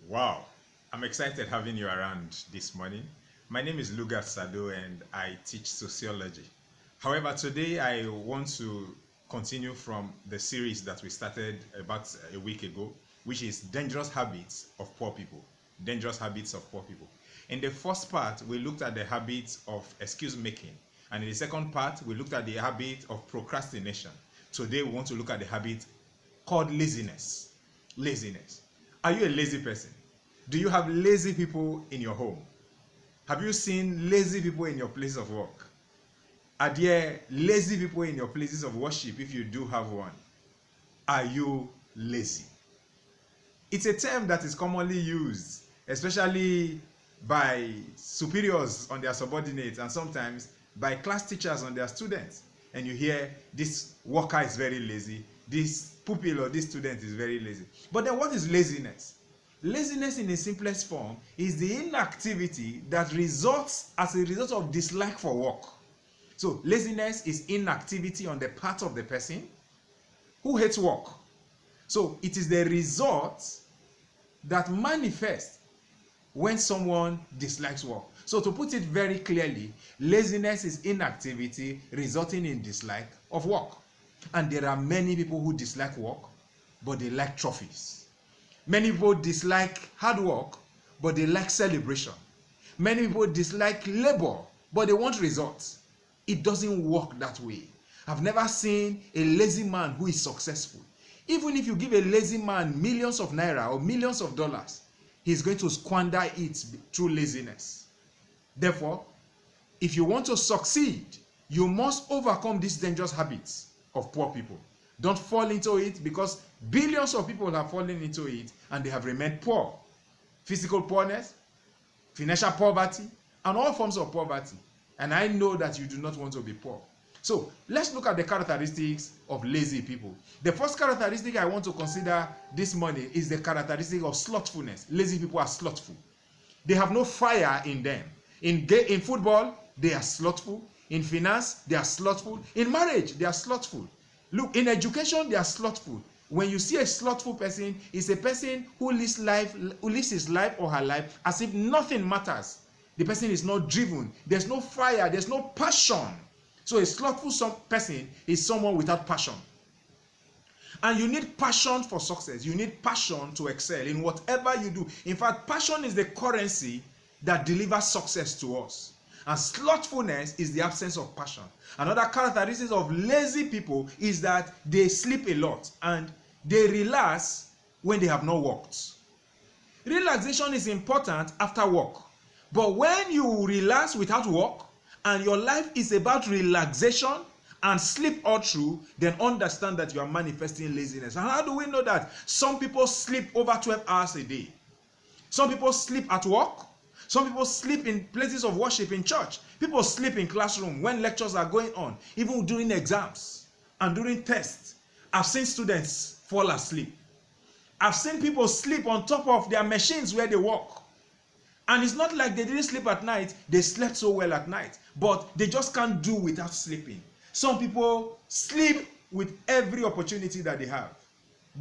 Wow, I'm excited having you around this morning. My name is Lugas Sado and I teach sociology. However, today I want to continue from the series that we started about a week ago, which is Dangerous Habits of Poor People. Dangerous Habits of Poor People. In the first part, we looked at the habits of excuse making. And in the second part, we looked at the habit of procrastination. Today, we want to look at the habit called laziness. Laziness. Are you a lazy person? Do you have lazy people in your home? Have you seen lazy people in your place of work? Are there lazy people in your places of worship if you do have one? Are you lazy? It's a term that is commonly used, especially by superiors on their subordinates and sometimes by class teachers on their students. And you hear this worker is very lazy, this pupil or this student is very lazy. But then what is laziness? Laziness in its simplest form is the inactivity that results as a result of dislike for work. So laziness is inactivity on the part of the person who hates work. So it is the result that manifests when someone dislikes work. So to put it very clearly, laziness is inactivity resulting in dislike of work. And there are many people who dislike work, but they like trophies. Many people dislike hard work, but they like celebration. Many people dislike labor, but they want results. It doesn't work that way. I've never seen a lazy man who is successful. Even if you give a lazy man millions of naira or millions of dollars, he's going to squander it through laziness. Therefore, if you want to succeed, you must overcome these dangerous habits of poor people. Don't fall into it, because billions of people have fallen into it and they have remained poor. Physical poorness, financial poverty, and all forms of poverty. And I know that you do not want to be poor. So let's look at the characteristics of lazy people. The first characteristic I want to consider this morning is the characteristic of slothfulness. Lazy people are slothful. They have no fire in them. In football, they are slothful. In finance, they are slothful. In marriage, they are slothful. Look, in education, they are slothful. When you see a slothful person, it's a person who lives his life or her life as if nothing matters. The person is not driven. There's no fire. There's no passion. So a slothful person is someone without passion. And you need passion for success. You need passion to excel in whatever you do. In fact, passion is the currency that delivers success to us. And slothfulness is the absence of passion. Another characteristic of lazy people is that they sleep a lot and they relax when they have not worked. Relaxation is important after work. But when you relax without work and your life is about relaxation and sleep all through, then understand that you are manifesting laziness. And how do we know that? Some people sleep over 12 hours a day. Some people sleep at work. Some people sleep in places of worship in church. People sleep in classroom when lectures are going on, even during exams and during tests. I've seen students fall asleep. I've seen people sleep on top of their machines where they work. And it's not like they didn't sleep at night. They slept so well at night, but they just can't do without sleeping. Some people sleep with every opportunity that they have.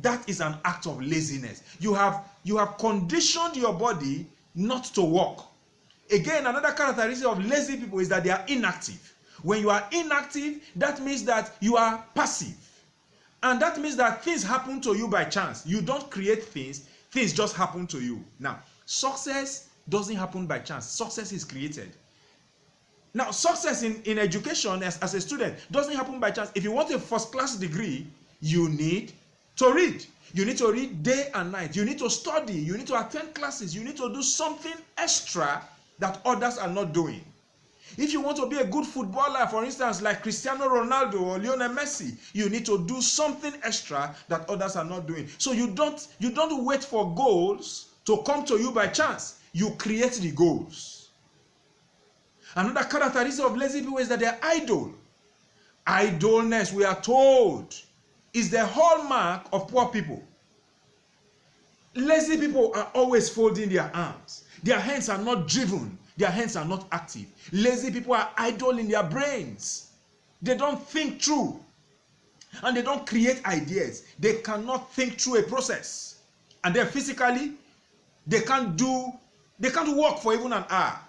That is an act of laziness. You have conditioned your body not to work. Again, another characteristic of lazy people is that they are inactive. When you are inactive, that means that you are passive. And that means that things happen to you by chance. You don't create things, things just happen to you. Now, success doesn't happen by chance. Success is created. Now, success in education as a student doesn't happen by chance. If you want a first-class degree, you need to read. You need to read day and night. You need to study. You need to attend classes. You need to do something extra that others are not doing. If you want to be a good footballer, for instance, like Cristiano Ronaldo or Lionel Messi, you need to do something extra that others are not doing. So you don't wait for goals to come to you by chance. You create the goals. Another characteristic of lazy people is that they are idle. Idleness, we are told, is the hallmark of poor people. Lazy people are always folding their arms. Their hands are not driven. Their hands are not active. Lazy people are idle in their brains. They don't think through. And they don't create ideas. They cannot think through a process. And then physically, They can't work for even an hour.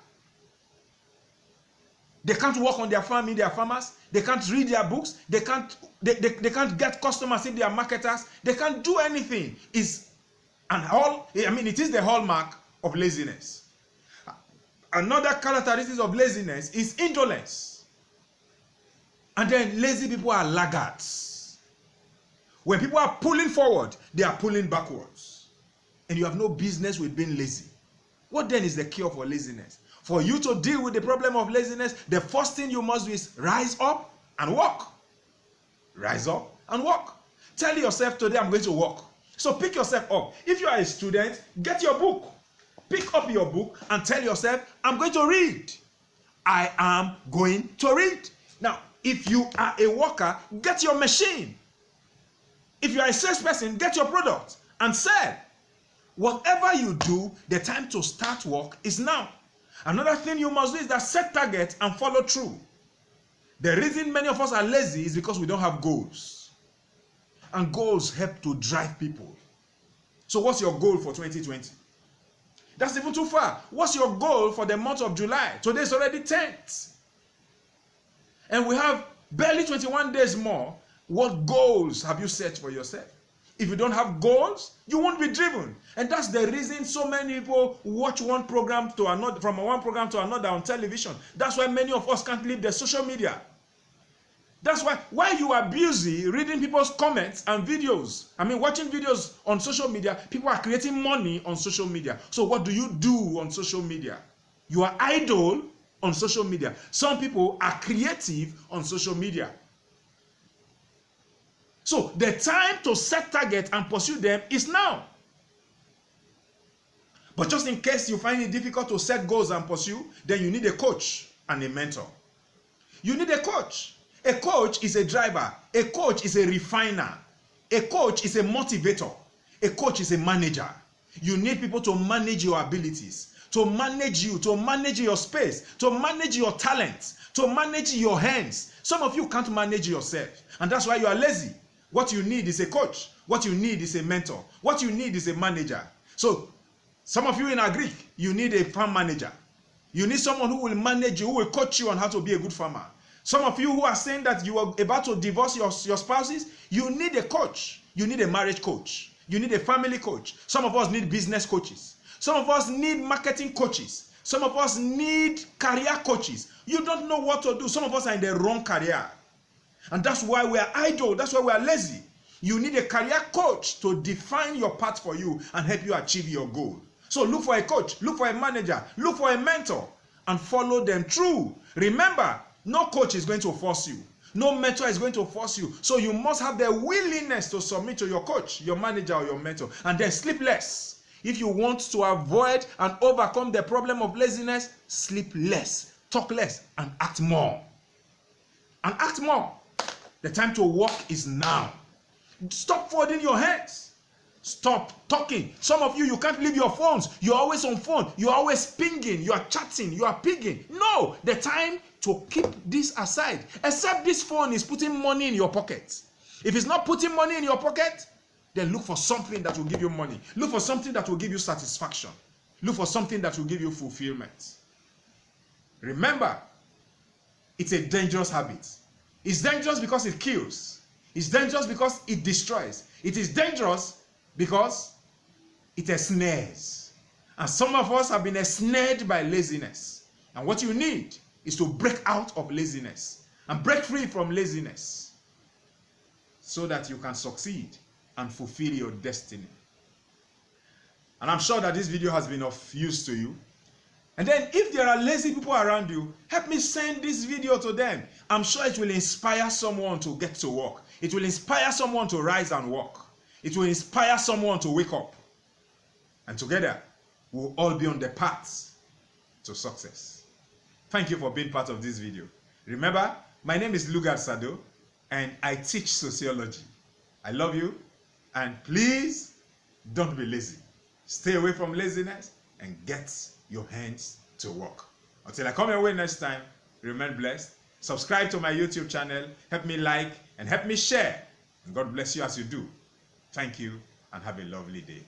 They can't work on their farm, they are farmers. They can't read their books. They can't get customers if they are marketers. They can't do anything. It is the hallmark of laziness. Another characteristic of laziness is indolence. And then lazy people are laggards. When people are pulling forward, they are pulling backwards. And you have no business with being lazy. What then is the cure for laziness? For you to deal with the problem of laziness, the first thing you must do is rise up and walk. Rise up and walk. Tell yourself, today I'm going to walk. So pick yourself up. If you are a student, get your book. Pick up your book and tell yourself, I'm going to read. I am going to read. Now, if you are a worker, get your machine. If you are a salesperson, get your product and sell. Whatever you do, the time to start work is now. Another thing you must do is that set targets and follow through. The reason many of us are lazy is because we don't have goals. And goals help to drive people. So what's your goal for 2020? That's even too far. What's your goal for the month of July? Today is already 10th. And we have barely 21 days more. What goals have you set for yourself? If you don't have goals, you won't be driven. And that's the reason so many people watch one program to another, from one program to another on television. That's why many of us can't leave the social media. That's why while you are busy reading people's comments and videos, watching videos on social media, people are creating money on social media. So what do you do on social media? You are idle on social media. Some people are creative on social media. So the time to set targets and pursue them is now. But just in case you find it difficult to set goals and pursue, then you need a coach and a mentor. You need a coach. A coach is a driver. A coach is a refiner. A coach is a motivator. A coach is a manager. You need people to manage your abilities, to manage you, to manage your space, to manage your talents, to manage your hands. Some of you can't manage yourself, and that's why you are lazy. What you need is a coach. What you need is a mentor. What you need is a manager. So, some of you in Agric, you need a farm manager. You need someone who will manage you, who will coach you on how to be a good farmer. Some of you who are saying that you are about to divorce your spouses, you need a coach. You need a marriage coach. You need a family coach. Some of us need business coaches. Some of us need marketing coaches. Some of us need career coaches. You don't know what to do. Some of us are in the wrong career. And that's why we are idle. That's why we are lazy. You need a career coach to define your path for you and help you achieve your goal. So look for a coach, look for a manager, look for a mentor, and follow them through. Remember, no coach is going to force you. No mentor is going to force you. So you must have the willingness to submit to your coach, your manager, or your mentor, and then sleep less. If you want to avoid and overcome the problem of laziness, sleep less, talk less, and act more. And act more. The time to work is now. Stop folding your hands. Stop talking. Some of you, you can't leave your phones. You're always on phone. You're always pinging. You are chatting. You are pinging. No, the time to keep this aside. Except this phone is putting money in your pocket. If it's not putting money in your pocket, then look for something that will give you money. Look for something that will give you satisfaction. Look for something that will give you fulfillment. Remember, it's a dangerous habit. It's dangerous because it kills. It's dangerous because it destroys. It is dangerous because it ensnares. And some of us have been ensnared by laziness. And what you need is to break out of laziness and break free from laziness so that you can succeed and fulfill your destiny. And I'm sure that this video has been of use to you. And then if there are lazy people around you, help me send this video to them. I'm sure it will inspire someone to get to work. It will inspire someone to rise and walk. It will inspire someone to wake up. And together, we'll all be on the path to success. Thank you for being part of this video. Remember, my name is Lugard Sado, and I teach sociology. I love you, and please don't be lazy. Stay away from laziness and get your hands to work. Until I come your way next time, remain blessed. Subscribe to my YouTube channel. Help me like and help me share. And God bless you as you do. Thank you and have a lovely day.